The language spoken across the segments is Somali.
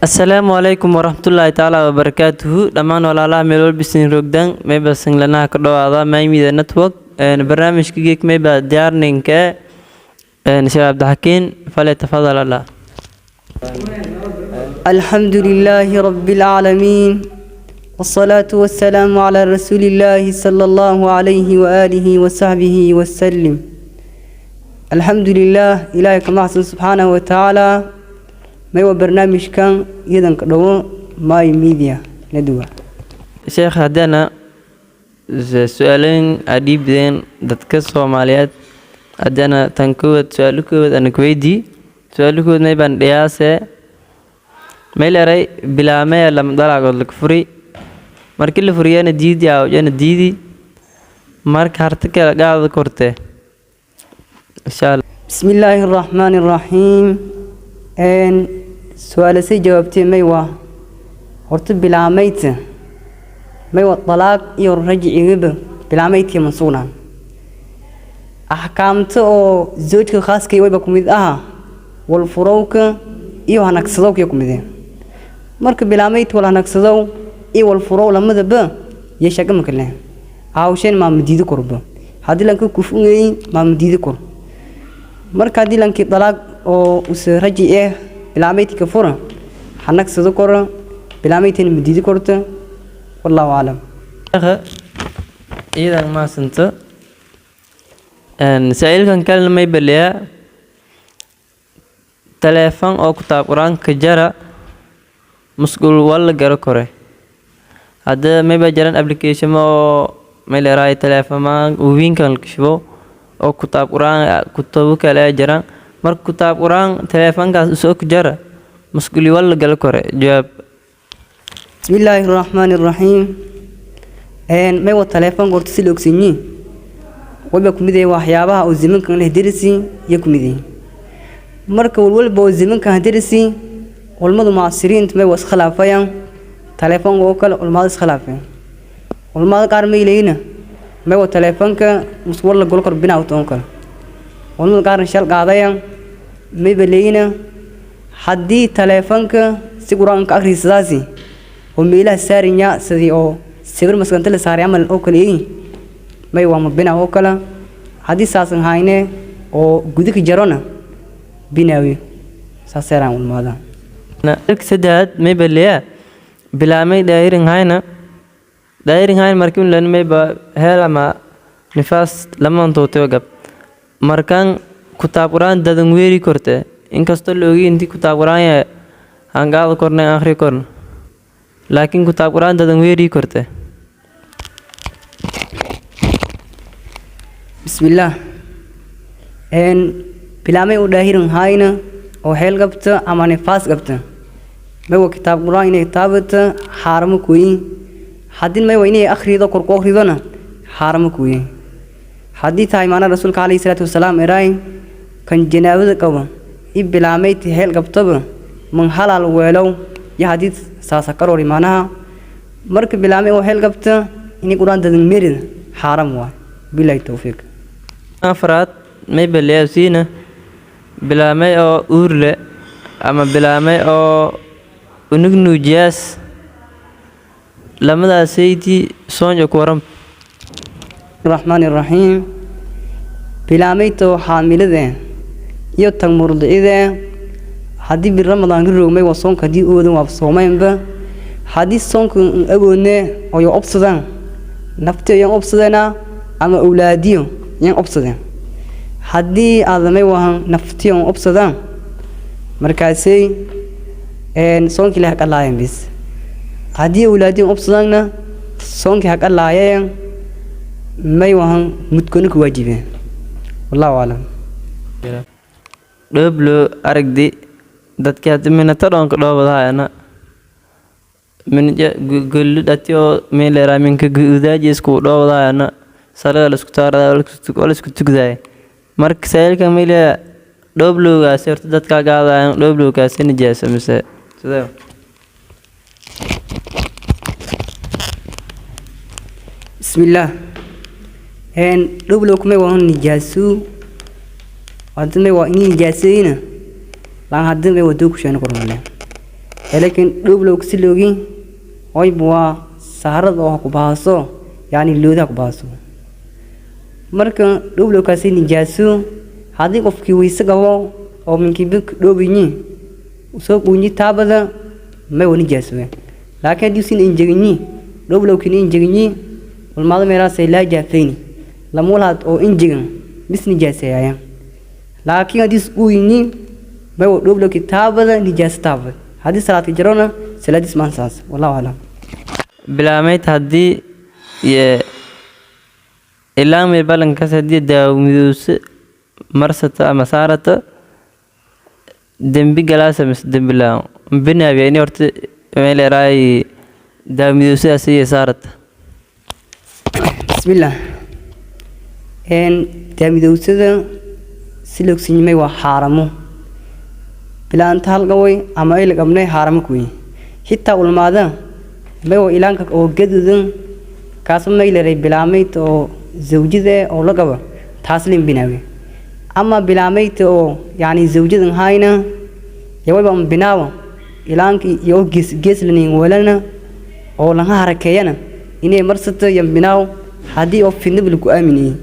Asalaamu calaykum waraxmatullaahi tacaala wabarakaatuhu. Dhammaan walaalaha meel walba isin rogdan mayba singlanaha ka dhawaada maymida network barnaamijka geek mayba diyaarninka sheekh Cabdixakiin fale tafadal Allah. الحمد لله رب العالمين والصلاة والسلام على رسول الله صلى الله عليه وآله وصحبه وسلم. الحمد لله إلهي كما حسن سبحانه وتعالى ما هو برنامج كان يدن كدو ماي ميديا ندوة sheekh haddana su-aalooyin adhiibdeen dadka Soomaaliyeed haddana tan kowaad su-aalo kowaad ana kuweydii su-aalo kowaad maybaan dhiyaasee meel eray bilaamee lama dalaagood laga furi markii la furiyana diidi awjana diidi marka harta kala qaada korte insha Allah. بسم الله الرحمن الرحيم ان سؤال سي جوابتي ميوا horta bilaamayta maywa talaaq iyo rajciga bilaamaytii mansuuna ahkaamta oo zawjka khaaska wayba kumid aha wal furowka iyo hanagsado ku kumid marka bilaamayta wala hanagsado iyo wal furow lamadaba yeeshaga makale aawsheen ma madiidi korba hadii lanka kufungay ma madiidi kor marka hadii lanki talaaq oo us rajci bilaamayta ka fura hanagsado kor bilaamayteen madiidi korta والله أعلم. إذا ما سنت سائل كان كلمة يبليها تلفون أو كتاب قرآن كجرا مسؤول ولا جرا كره هذا ما بجران أبليكيشن ما يلراي تلفون ما وين كان الكشفو أو كتاب قرآن كتبه كلا جرا مر كتاب قرآن تلفون كاسوك جرا مسؤول ولا جرا كره جواب. بسم الله الرحمن الرحيم ان ما هو تليفون قرط سلوكسيني وبكم دي waxyaabaha oo zimankan la dirisi yakumidi marka walba oo zimankan dirisi walmadu maasiriin ma was khilaafayaan taleefon oo kale walmadu is khilaafeen walmadu qaar ma ilayna ma waa taleefonka muswar la gol kor binaa toon kale walmadu qaar shal qaadayaan ma ilayna hadii taleefonka si quraanka akhriisadaasi وميلها سارينيا سدي أو سبر مسكنت لساري عمل أو كليه ما يوام بنا أو كلا هذه ساسن هاينة أو جودك جرونا بناوي ساسران والماذا أنا أكسداد ما يبليه بلا ما دايرين هاين مركون لأن ما يب هلا ما نفاس لما أنتو توقف مركان كتاب قرآن دادن ويري كرته إن كستلوجي إنتي كتاب قرآن هنقال كورنا آخر كورن لكن كتاب قرآن دادن ويري كرته. بسم الله ان بلامي وداهيرن هاينا او هيل قبته اما نفاس قبته ما هو كتاب قرآن كتابته حرام كوي حدين ما ويني اخريده كركو اخريدنا حرام كوي حديث ايمان رسول عليه الصلاه والسلام اراي كان جنابه قبا اي بلامي هيل قبته من حلال ويلو يا حديث ساسا كروري معناها مرك بلامي او هيل قبته اني قرآن دادن ميرين حرام وا بالله التوفيق. أفراد ما يبليه سينا بلا ما أو أورله أما بلا ما أو ونجنو جاس لما دا سيتي صنع كورم. الرحمن الرحيم بلامي تو حامل ذا يوتن مرض إذا حدي برمضان غير ما يوصون كدي أودن وابصومين به حدي صنك أبونا أو يوبصدان نفتي يوبصدنا أما أولاديهم يوبصدان حدي هذا ما يوهم نفتيهم أبصدان مركزي إن صنك له كلا ينبس حدي أولاديهم أبصداننا صنك هكلا ين ما يوهم متكونك واجبين والله أعلم. دبلو أركدي dadka hadda minatadonka dhoobadaayana gullu dhatiyo meelera minka guudaajiisku dhoobadaayana salaga la isku taarada la isku tugdaay marka saylka meelya dhoblowgaasi horta dadka gaadaayan dhoblowgaasi nijaasa mise sidee bismillah en dhoblow kuma waa nijaasu hadda waa in nijaasayna laan hadda waddo ku sheeno kornaa laakiin dhowlow si loogi way bua saarad oo ku baaso yani looda ku baaso marka dhowlow kaasi nijaaso hadii qofkii weyse gabo oo minkii bik dhowbini soo qunyi taabada ma wani jaaso laakiin hadii sin injigni dhowlow kin injigni walmaada meeraasay la jaafayni lamulaad oo injigan bis nijaasayaya laakiin hadii qunyi ما هو دوبلو كتابة نجاس تابة هذه صلاة جرونا صلاة اسمان ساس والله أعلم بلا ميت هدي إلا من بالن كسدي داو ميدوس مرسة مسارة دم بجلاسة مس دم بلا بنا بيني ورت ميل راي داو ميدوس أسي صارت بسم الله إن داو ميدوس ده سلوك سينما وحرامه bilaan taal gaway ama ay lagabnay haram ku yi hitaa ulmaada bayo ilaanka oo gadudan kaas ma ilaahay bilaamay oo zawjide oo lagaba taaslim binawi ama bilaamay oo yaani zawjidan hayna yaway baan binaawa ilaanki iyo geeslinin walana oo laga harakeeyana inay marsato yan binaaw hadii oo fidnil ku aamini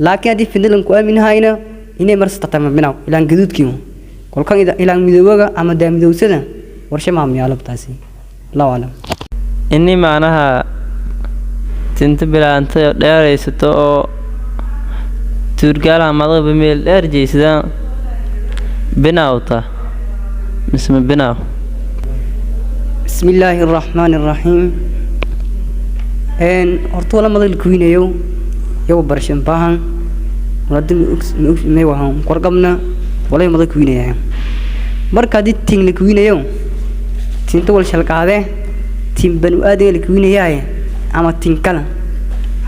laakiin hadii fidnil ku aamini hayna inay marsato tama binaaw ilaan gadudkiyo kolkan ilaan midoobaga ama daamidowsada warshe maamiyay labtaasi Allahu alam inni macnaha tinta bilaanta dheeraysato oo turgaala madaba meel dheer jeysada binaawta misma binaaw bismillaahir rahmaanir rahiim en horto la madal kuwinayo yow barshan baahan wadin may wahan qorqabna walay madal kuwinaya marka did tin la kuwinayo tinta wal shalqaade tin banu aadeen la kuwinayaa ama tin kala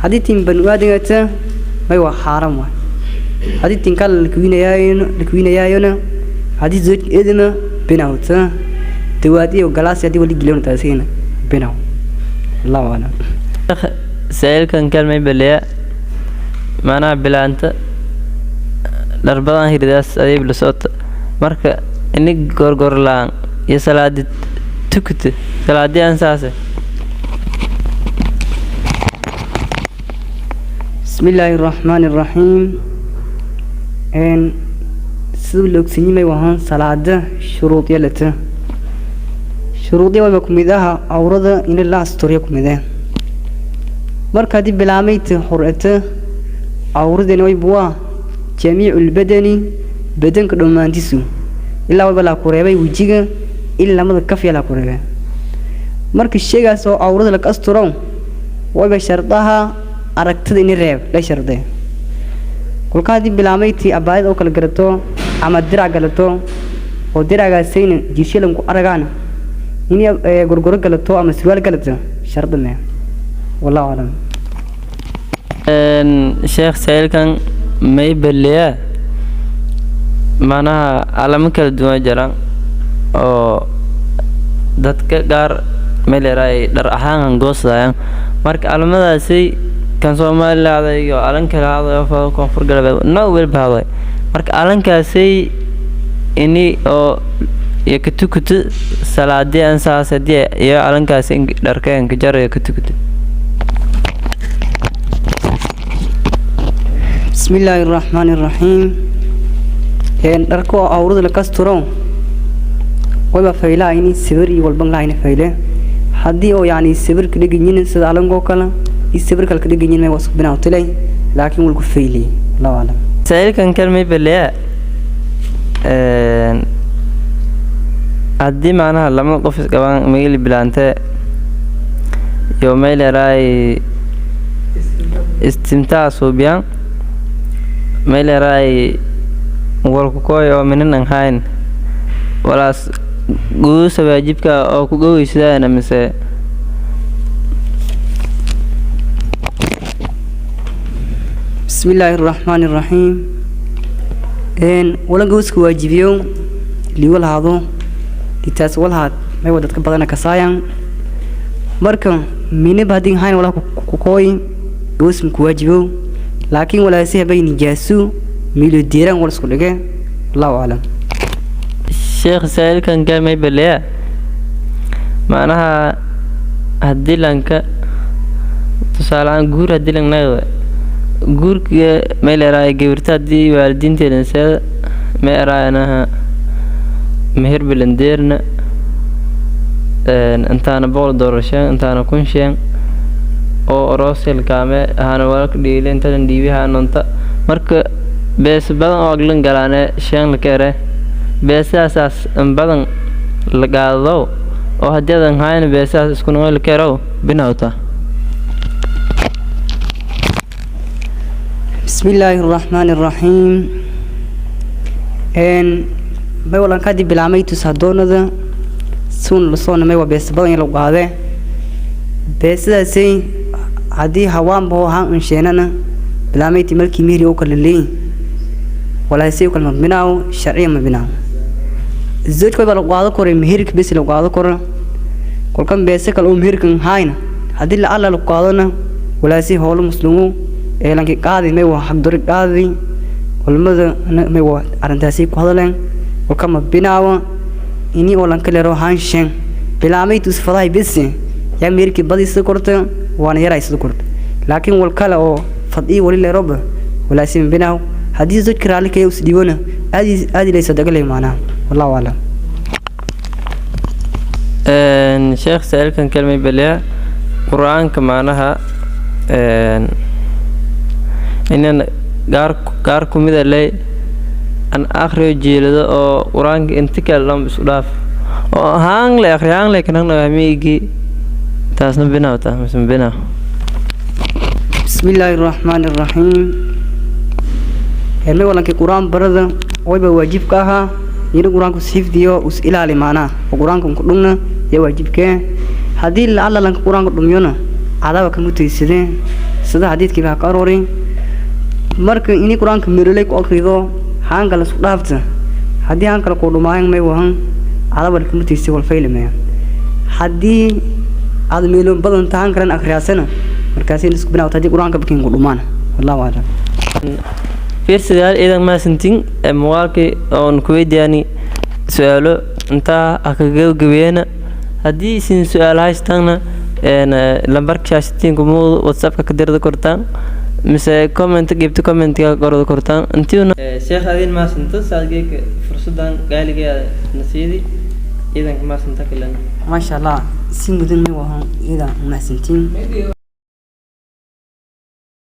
hadii tin banu aadeen may waa xaram waa hadii tin kala la kuwinayaa hadii zooj eedna binaawta dawaadiyo galaas hadii wali giloon taasina binaaw Allahu alam سائلكن كلمة بليا معناها بلانت دربان هيداس أديب لصوت مركا إنك غور لان يسلاد تكت سلادي أنساسه بسم الله الرحمن الرحيم إن سلوك سينما وهان سلاد شروط يلته شروطي وبكم إذا أورد إن الله استوريكم إذا marka dib bilaamayti xurata awradeen way buwa jamiicul badani badanka dhamaantisu ilaa waba la kureebay wajiga ilaa mad kafiya la kureebay marka sheegaas oo awrada la asturo waba shardaha aragtida in reeb la sharday kulka dib bilaamayti abaayad oo kala garato ama dirac galato oo diragaasayna jishilan ku aragaan in gurguro galato ama surwaal galato shardana والله أعلم. شيخ سائل كان ما يبليه معناها على كل الدنيا جران أو دتك قار ملراي در أحيان قصة يعني مرك على ماذا سي كان سومال هذا يو على كل هذا فكونفور قلبه نوبل بهذا مرك على كاسي إني أو يكتوكت سلادي أنساس دي يا على كاسي دركين كجار يكتوكت بسم الله الرحمن الرحيم إن ركوا أورد الكسترون وما فيلا يعني سبري والبنلا يعني فيلا حدي أو يعني سبر كده جنين سدالن قوكلا السبر كل كده جنين ما وصف بنا وطلع لكن والكو فيلي لا أعلم سائل كان كلمة بليا عدي معناها لما قفز كمان ميل بلانته يومي راي استمتاع صوبيان ميل راي والكوكوي أو منن هاين ولا جوز واجبك أو كوكوي سدانا مثل بسم الله الرحمن الرحيم إن ولا جوز واجبيو اللي ولا هذا لتاس ولا هاد ما يودك بدنا كسايان مركم من بعدين هاين ولا كوكوي جوز مكواجبو لكن ولا سيه بين جاسو ميلو ديران ولا سكولجة الله أعلم الشيخ سائل كان ما يبليه macnaha haddii lanka tusaalehaan guur haddii lang nagda guurka meel eraaya gawirta haddii waalidiinteedan seeda ma eraayanaha meher bilandeerna intaana $100 intaana $1,000 oo orosel kaame ahaana walka dhiile intadan dhiibiha nonta marka bees badan oo aglan galaane shan la kere beesaas badan la gaado oo haddii hayna beesaas isku nool la kero binawta bismillahir rahmanir rahim bay walan ka dib bilaamay tusadoonada sun la soo namay waa bees badan la qaade beesadaasi haddii hawaan boo haan insheenana bilaamay timalkii mihri oo kala leeyin wala say kala mabnaaw sharciya mabnaaw زوجك بلا قاعدة كوري مهيرك بس لو قاعدة كوري كل كم بيسك لو مهيرك هاينا هذه اللي على لو قاعدنا ولا شيء هول مسلمو لانك قاعدي ما هو حق دورك قاعدي والماذا ما هو أرنتاسي قاعدين وكم بناوا إني ولا كله روح هانشين بلا ما يتوس فضاي بس يا مهيرك بدي سكرت وانا يراي سكرت لكن والكلا أو فضي ولا رب ولا شيء بناو هذه زوجك رالك يوس ديونا هذه ليس دقلي معنا والله أعلم. شيخ سأل كان كلمة بليا قرآن كمعناها إن قاركم إذا لي أن آخر جيل أو قرآن انتقال لهم بسلاف أو هang لي آخر hang لي كنا نعميجي تاسنا بنا وتا مسلم بنا. بسم الله الرحمن الرحيم. هل ولا كقرآن برد ويبقى واجب كها يرو قرآن كسيف ديو وس إلى لمانا وقرآن كلنا يواجب كه هذه الله لك قرآن كلنا على وكم تيسيرين سدا حديث كيف هكارورين مرك إني قرآن كميرلك أكيدو هان كلا سقطت هذه هان كلا كودو ما ينمي وهان على وكم تيسير والفيل ما هذه هذا ميلون بدون تهان كرن أخرياسنا مركزين سكبنا وتهدي قرآن كبكين كلمان والله أعلم. fiirsidaal idan ma santin muuqaalkii oo ku weydiiyani su'aalo inta akaga gabeena haddii sin su'aal haystaan lambarka shaashadeen ku WhatsApp ka dirada kortaan mise comment geebta comment ka qorada kortaan intiina sheekh adin ma santo saadgeeka fursadan gaaliga nasiidi idan ma santa kalen ma sha Allah si mudan ma wahan idan ma santin